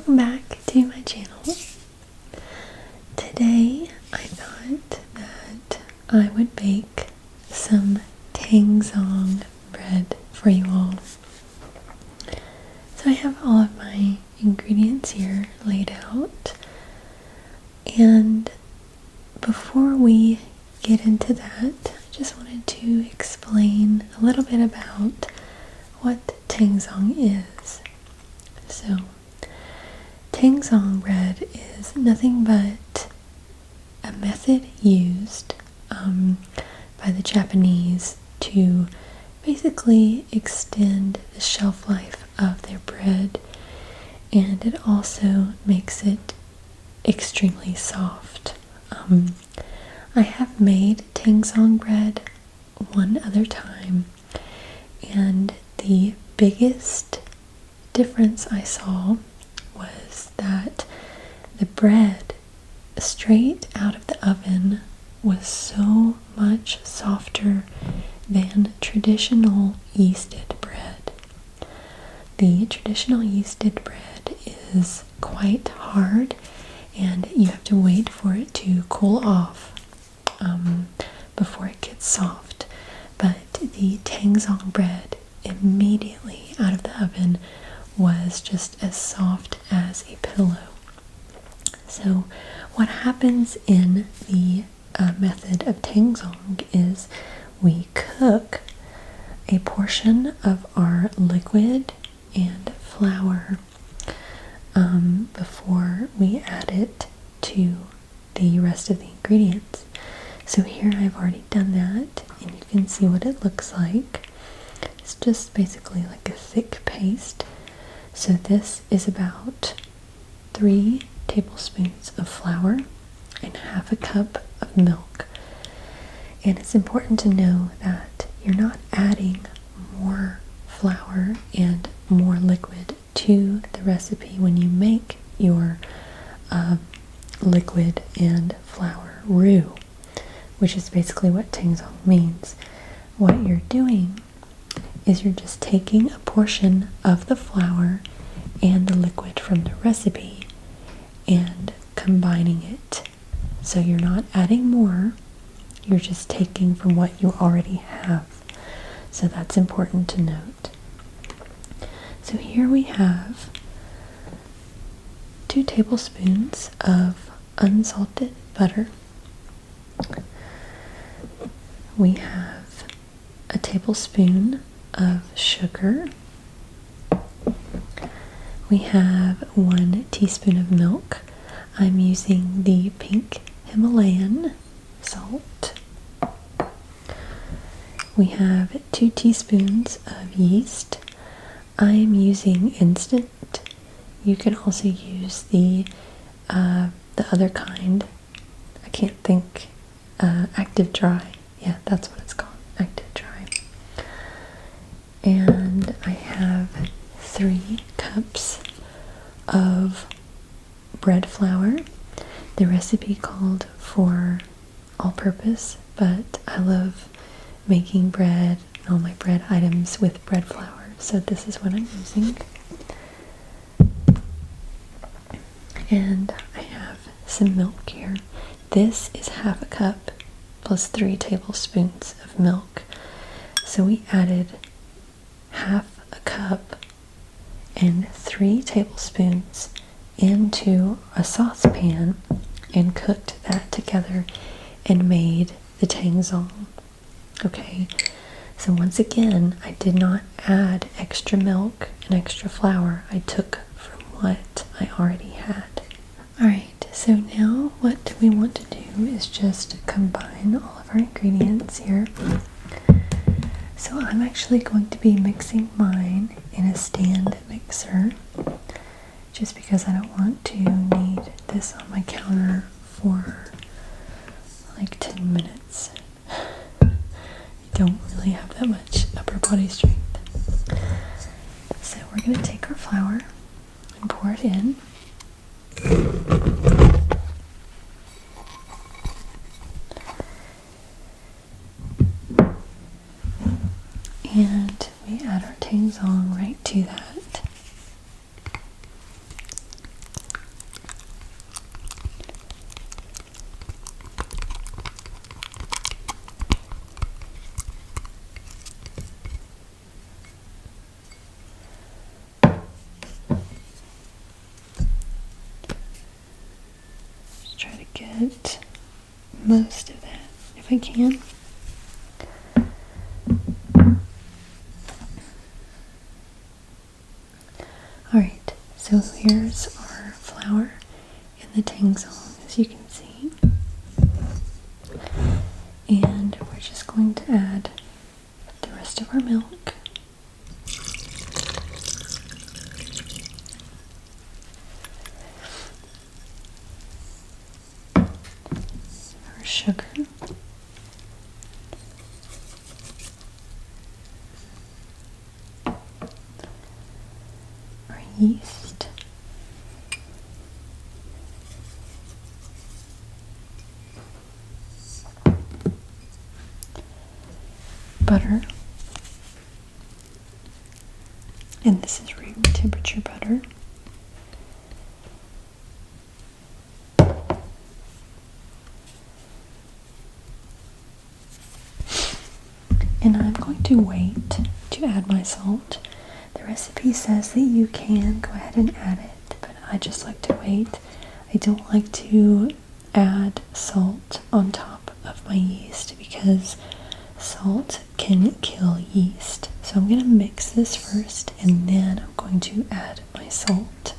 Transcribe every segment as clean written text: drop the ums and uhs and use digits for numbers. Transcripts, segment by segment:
welcome back to my channel. Today I thought that I would bake some Tangzhong bread for you all. So I have all of my ingredients here laid out, and before we get into that, I just wanted to explain a little bit about what Tangzhong is. So, Tangzhong bread is nothing but a method used by the Japanese to basically extend the shelf life of their bread, and it also makes it extremely soft. I have made Tangzhong bread one other time, and the biggest difference I saw was that the bread straight out of the oven was so much softer than traditional yeasted bread. The traditional yeasted bread is quite hard, and you have to wait for it to cool off before it gets soft. But the Tangzhong bread immediately out of the oven was just as soft as a pillow. So what happens in the method of Tangzhong is we cook a portion of our liquid and flour before we add it to the rest of the ingredients. So here I've already done that, and you can see what it looks like. It's just basically like a thick paste. So this is about 3 tablespoons of flour and half a cup of milk. And it's important to know that you're not adding more flour and more liquid to the recipe when you make your liquid and flour roux, which is basically what Tangzhong means. What you're doing is you're just taking a portion of the flour and the liquid from the recipe and combining it. So you're not adding more, you're just taking from what you already have. So that's important to note. So here we have 2 tablespoons of unsalted butter. We have a tablespoon of sugar. We have 1 teaspoon of milk. I'm using the pink Himalayan salt. We have 2 teaspoons of yeast. I am using instant. You can also use the other kind. I can't think. Active dry. Yeah, that's what it's called. Active dry. And I have 3 cups of bread flour. The recipe called for all-purpose, but I love making bread and all my bread items with bread flour, so this is what I'm using. And I have some milk here. This is half a cup plus 3 tablespoons of milk. So we added half a cup and 3 tablespoons into a saucepan and cooked that together and made the Tangzhong. Okay, so once again, I did not add extra milk and extra flour. I took from what I already had. Alright, so now what we want to do is just combine all of our ingredients here. So I'm actually going to be mixing mine in a stand mixer, just because I don't want to need this on my counter for like 10 minutes. I don't really have that much upper body strength. So we're going to take our flour and pour it in. And we add our Tangzhong right to that. get most of that if I can. Alright, so here's our flour and the Tangzhong, as you can see. And we're just going to add the rest of our milk. Our sugar. Our yeast. Butter, and this is room temperature butter. And I'm going to wait to add my salt. The recipe says that you can go ahead and add it, but I just like to wait. I don't like to add salt on top of my yeast because salt can kill yeast. So I'm going to mix this first and then I'm going to add my salt.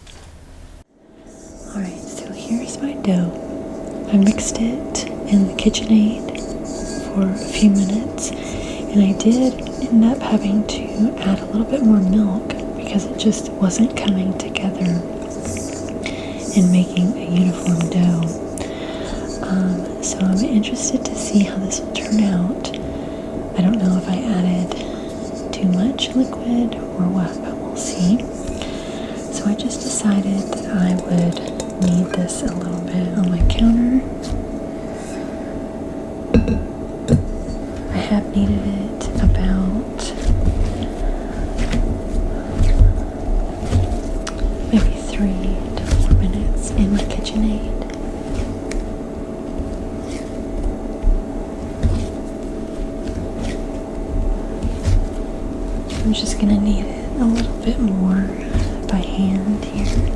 Alright, so here's my dough. I mixed it in the KitchenAid for a few minutes and I did end up having to add a little bit more milk because it just wasn't coming together and making a uniform dough. So I'm interested to see how this will turn out. I don't know if I added too much liquid or what, but we'll see. So I just decided that I would knead this a little bit on my counter. I have kneaded it about maybe 3 to 4 minutes in my KitchenAid. I'm just going to knead it a little bit more by hand here.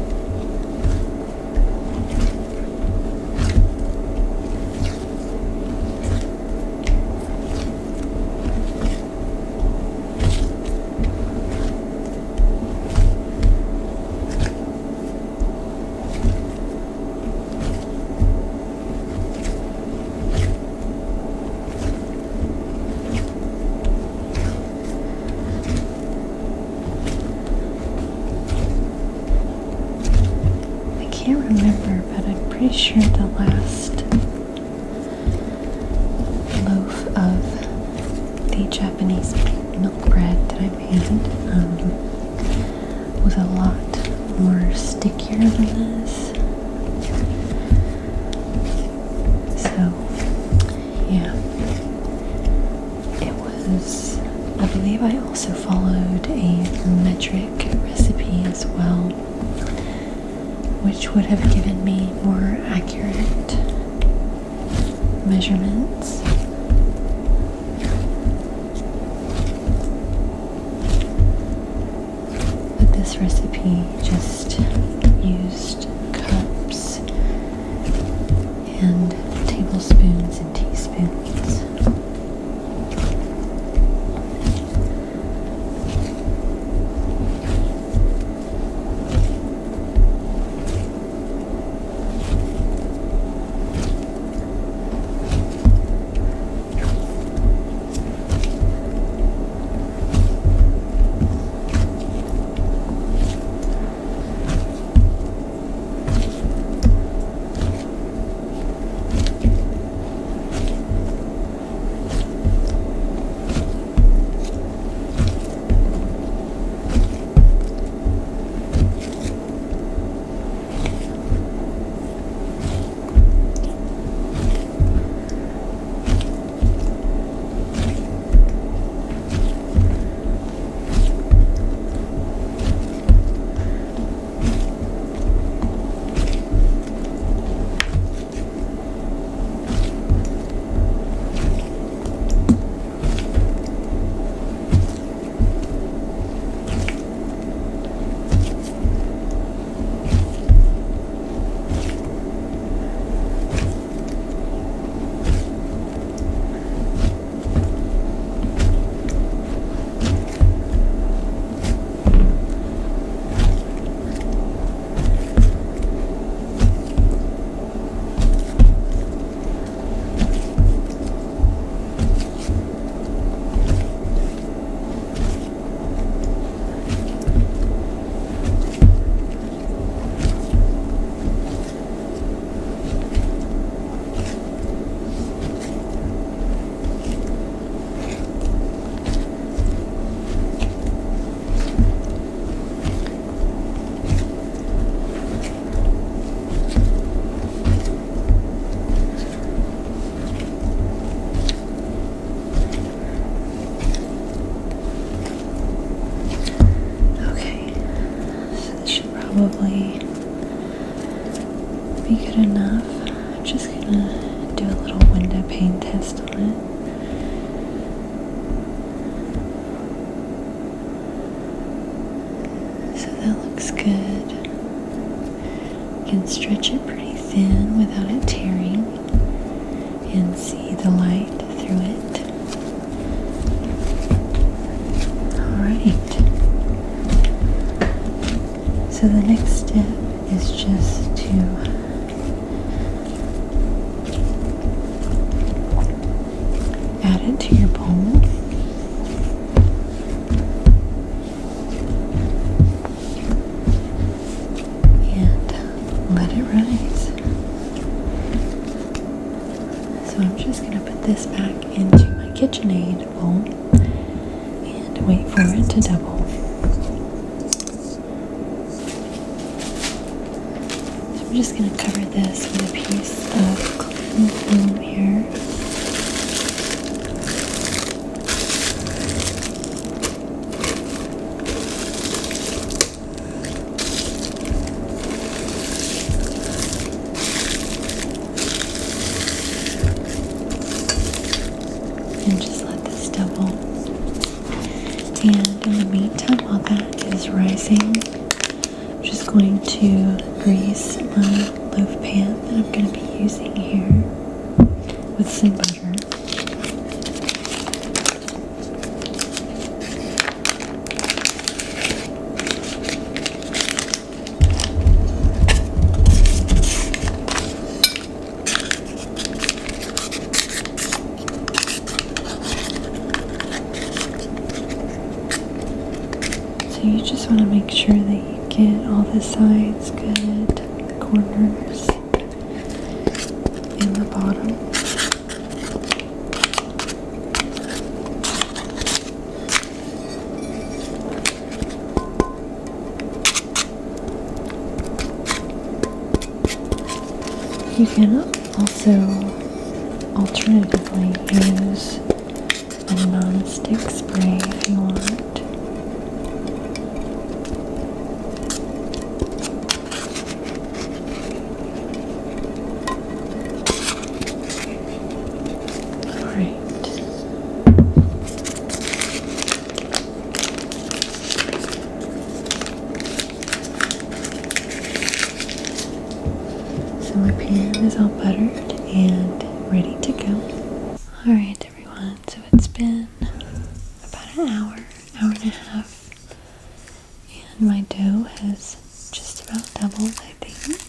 I can't remember, but I'm pretty sure the last loaf of the Japanese milk bread that I made was a lot more stickier than this. So, yeah. It was, I believe I also followed a metric recipe as well, which would have given me more accurate measurements. But this recipe just used cups and tablespoons and teaspoons. probably be good enough. I'm just gonna do a little window pane test on it. So that looks good. You can stretch it pretty thin without it tearing and see the light through it. Alright. So the next step is just to add it to your bowl. Let it rise. So I'm just going to put this back into my KitchenAid bowl and wait for it to double. So I'm just going to cover this with a piece of cling film here. And just let this double. And in the meantime, while that is rising, I'm just going to grease my loaf pan that I'm going to be using here with some butter. You just want to make sure that you get all the sides good, the corners, and the bottom. You can also alternatively use a non-stick spray if you want. So my pan is all buttered and ready to go. Alright everyone, so it's been about an hour and a half, and my dough has just about doubled, I think.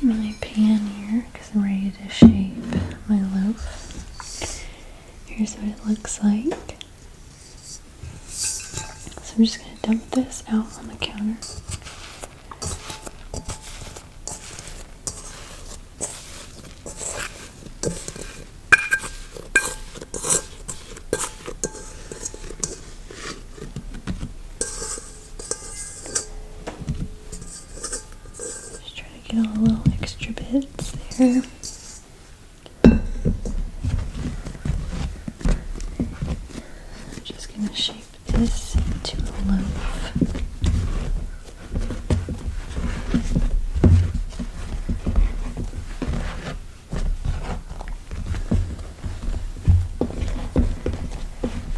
My pan here because I'm ready to shape my loaf. Here's what it looks like. So I'm just going to dump this out on the counter. Get all the little extra bits there. I'm just going to shape this into a loaf.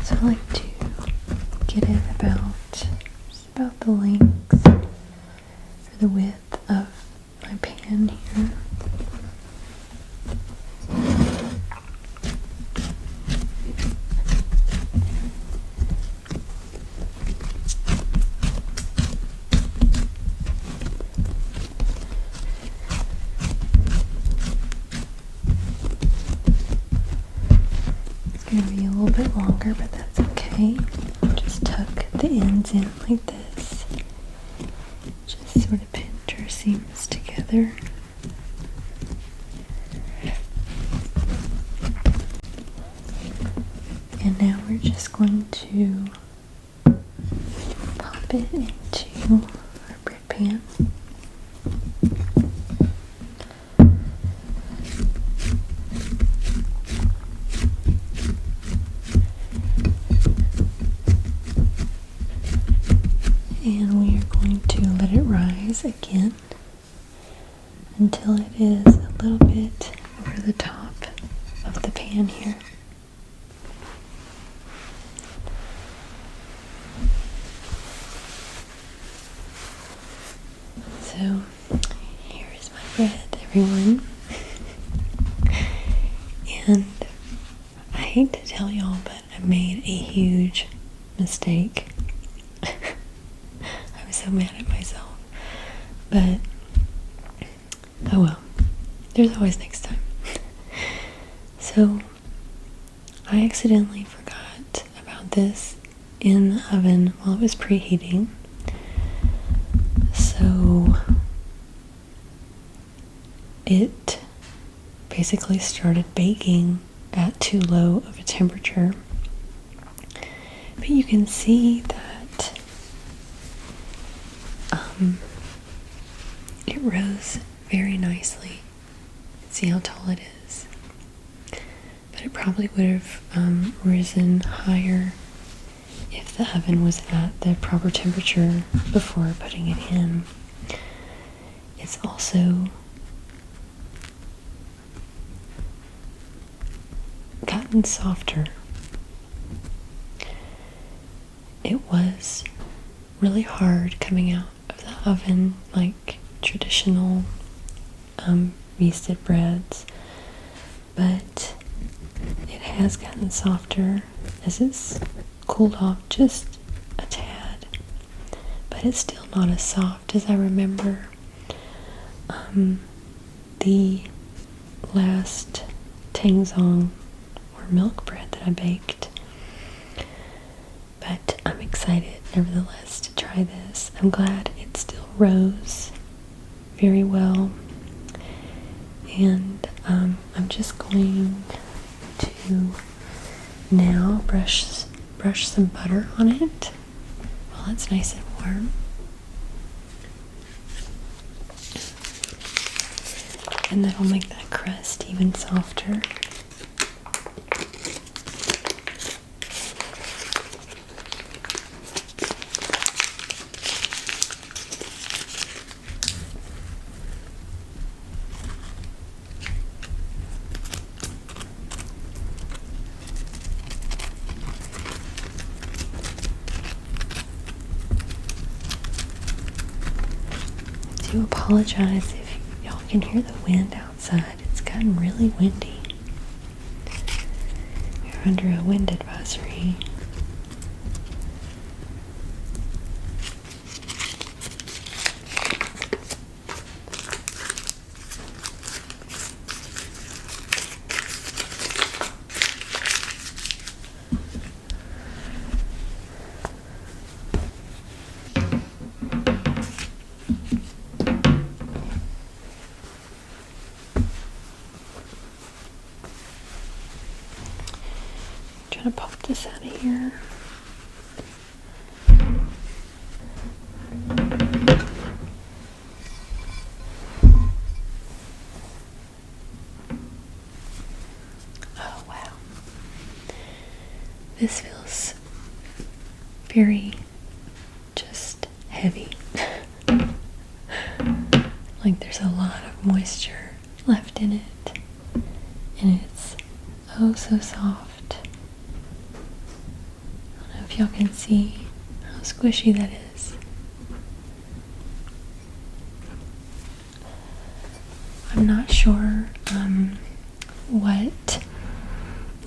So I like to get it about the length or the width of my pan here. It's going to be a little bit longer, but that's okay. Just tuck the ends in like this. Just sort of pinch our seams together. And now we're just going to pop it into our bread pan. And we are going to let it rise again until it is a little bit over the top of the pan here. So here is my bread, everyone. And I hate to tell y'all, but I made a huge mistake. I was so mad at myself. But, oh well. There's always next time. So, I accidentally forgot about this in the oven while it was preheating. So, it basically started baking at too low of a temperature. But you can see that it rose very nicely. See how tall it is. But it probably would have risen higher if the oven was at the proper temperature before putting it in. It's also gotten softer. It was really hard coming out of the oven like traditional yeasted breads, but it has gotten softer as it's cooled off just a tad, but it's still not as soft as I remember the last Tangzhong or milk bread that I baked. But I'm excited nevertheless to try this. I'm glad it still rose very well. And I'm just going to now brush some butter on it while it's nice and warm. And that'll make that crust even softer. I do apologize if y'all can hear the wind outside. It's gotten really windy. We're under a wind advisory. Trying to pop this out of here. Oh wow. This feels very just heavy. Like there's a lot of moisture left in it. And it's oh so soft. I don't know if y'all can see how squishy that is. I'm not sure what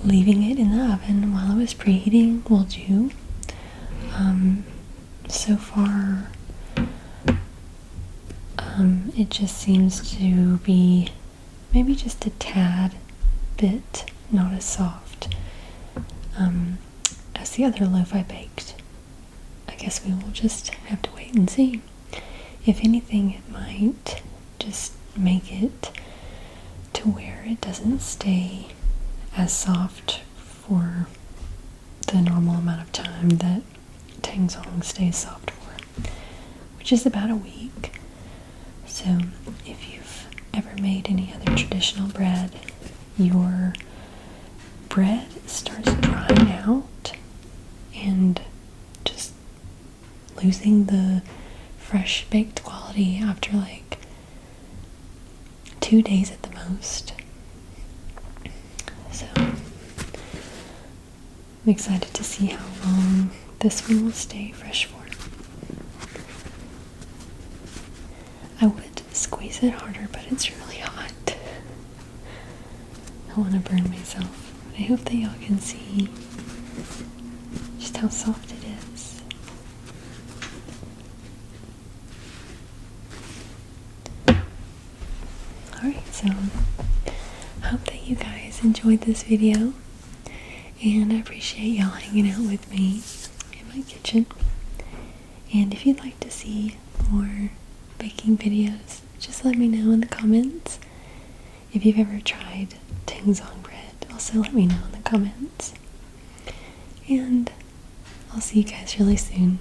leaving it in the oven while it was preheating will do. So far, it just seems to be maybe just a tad bit not as soft as the other loaf I baked. I guess we will just have to wait and see. If anything, it might just make it to where it doesn't stay as soft for the normal amount of time that Tangzhong stays soft for, which is about a week. So if you've ever made any other traditional bread, your bread starts drying out and just losing the fresh baked quality after like 2 days at the most. So I'm excited to see how long this one will stay fresh for. I would squeeze it harder, but it's really hot. I want to burn myself. But I hope that y'all can see just how soft it is. Alright, so I hope that you guys enjoyed this video, and I appreciate y'all hanging out with me in my kitchen. And if you'd like to see more baking videos, just let me know in the comments. If you've ever tried Tangzhong bread, also let me know in the comments. And I'll see you guys really soon.